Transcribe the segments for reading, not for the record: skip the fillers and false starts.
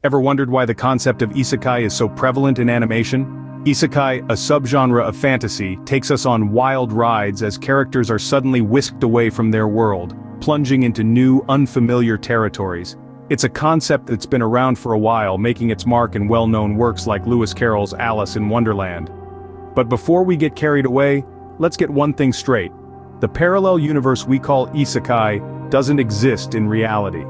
Ever wondered why the concept of isekai is so prevalent in animation? Isekai, a subgenre of fantasy, takes us on wild rides as characters are suddenly whisked away from their world, plunging into new, unfamiliar territories. It's a concept that's been around for a while, making its mark in well-known works like Lewis Carroll's Alice in Wonderland. But before we get carried away, let's get one thing straight. The parallel universe we call isekai doesn't exist in reality.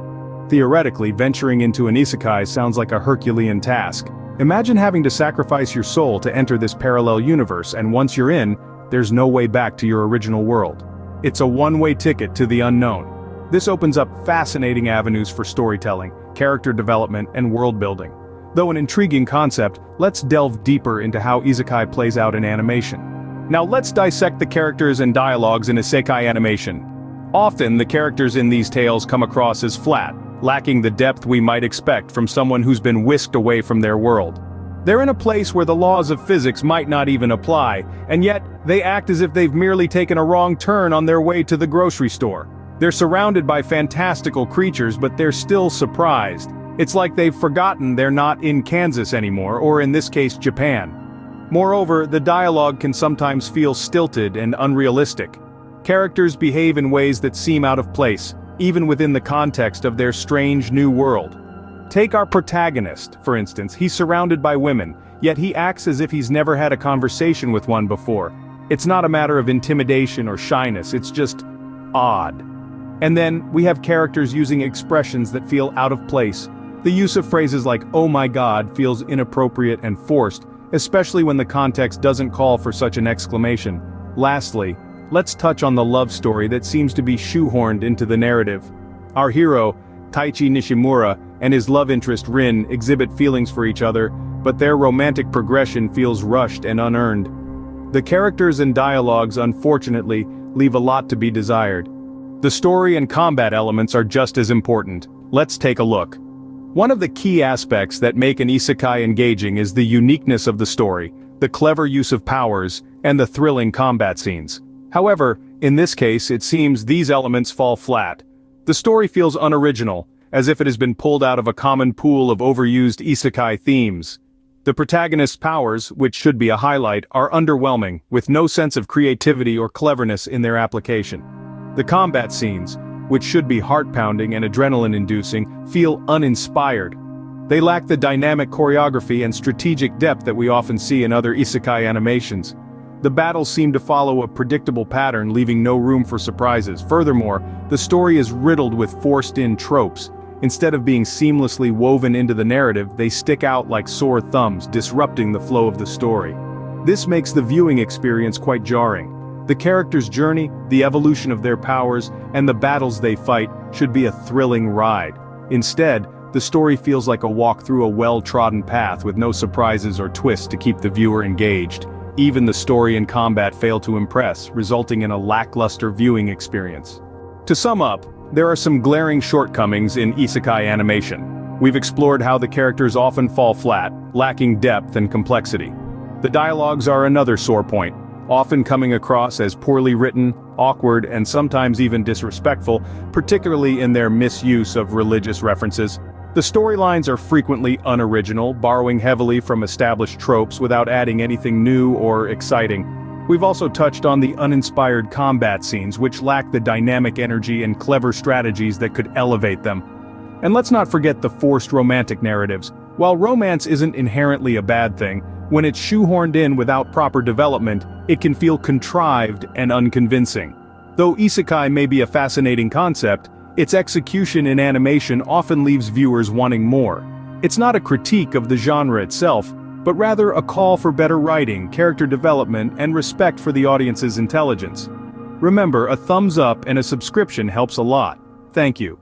Theoretically, venturing into an isekai sounds like a Herculean task. Imagine having to sacrifice your soul to enter this parallel universe, and once you're in, there's no way back to your original world. It's a one-way ticket to the unknown. This opens up fascinating avenues for storytelling, character development, and world-building. Though an intriguing concept, let's delve deeper into how isekai plays out in animation. Now let's dissect the characters and dialogues in isekai animation. Often, the characters in these tales come across as flat, lacking the depth we might expect from someone who's been whisked away from their world. They're in a place where the laws of physics might not even apply, and yet, they act as if they've merely taken a wrong turn on their way to the grocery store. They're surrounded by fantastical creatures, but they're still surprised. It's like they've forgotten they're not in Kansas anymore, or in this case, Japan. Moreover, the dialogue can sometimes feel stilted and unrealistic. Characters behave in ways that seem out of place, even within the context of their strange new world. Take our protagonist, for instance. He's surrounded by women, yet he acts as if he's never had a conversation with one before. It's not a matter of intimidation or shyness, it's just odd. And then, we have characters using expressions that feel out of place. The use of phrases like "oh my god" feels inappropriate and forced, especially when the context doesn't call for such an exclamation. Lastly, let's touch on the love story that seems to be shoehorned into the narrative. Our hero, Taichi Nishimura, and his love interest Rin exhibit feelings for each other, but their romantic progression feels rushed and unearned. The characters and dialogues, unfortunately, leave a lot to be desired. The story and combat elements are just as important. Let's take a look. One of the key aspects that make an isekai engaging is the uniqueness of the story, the clever use of powers, and the thrilling combat scenes. However, in this case, it seems these elements fall flat. The story feels unoriginal, as if it has been pulled out of a common pool of overused isekai themes. The protagonist's powers, which should be a highlight, are underwhelming, with no sense of creativity or cleverness in their application. The combat scenes, which should be heart-pounding and adrenaline-inducing, feel uninspired. They lack the dynamic choreography and strategic depth that we often see in other isekai animations. The battles seem to follow a predictable pattern, leaving no room for surprises. Furthermore, the story is riddled with forced-in tropes. Instead of being seamlessly woven into the narrative, they stick out like sore thumbs, disrupting the flow of the story. This makes the viewing experience quite jarring. The characters' journey, the evolution of their powers, and the battles they fight should be a thrilling ride. Instead, the story feels like a walk through a well-trodden path with no surprises or twists to keep the viewer engaged. Even the story and combat fail to impress, resulting in a lackluster viewing experience. To sum up, there are some glaring shortcomings in isekai animation. We've explored how the characters often fall flat, lacking depth and complexity. The dialogues are another sore point, often coming across as poorly written, awkward, and sometimes even disrespectful, particularly in their misuse of religious references. The storylines are frequently unoriginal, borrowing heavily from established tropes without adding anything new or exciting. We've also touched on the uninspired combat scenes, which lack the dynamic energy and clever strategies that could elevate them. And let's not forget the forced romantic narratives. While romance isn't inherently a bad thing, when it's shoehorned in without proper development, it can feel contrived and unconvincing. Though isekai may be a fascinating concept, its execution in animation often leaves viewers wanting more. It's not a critique of the genre itself, but rather a call for better writing, character development, and respect for the audience's intelligence. Remember, a thumbs up and a subscription helps a lot. Thank you.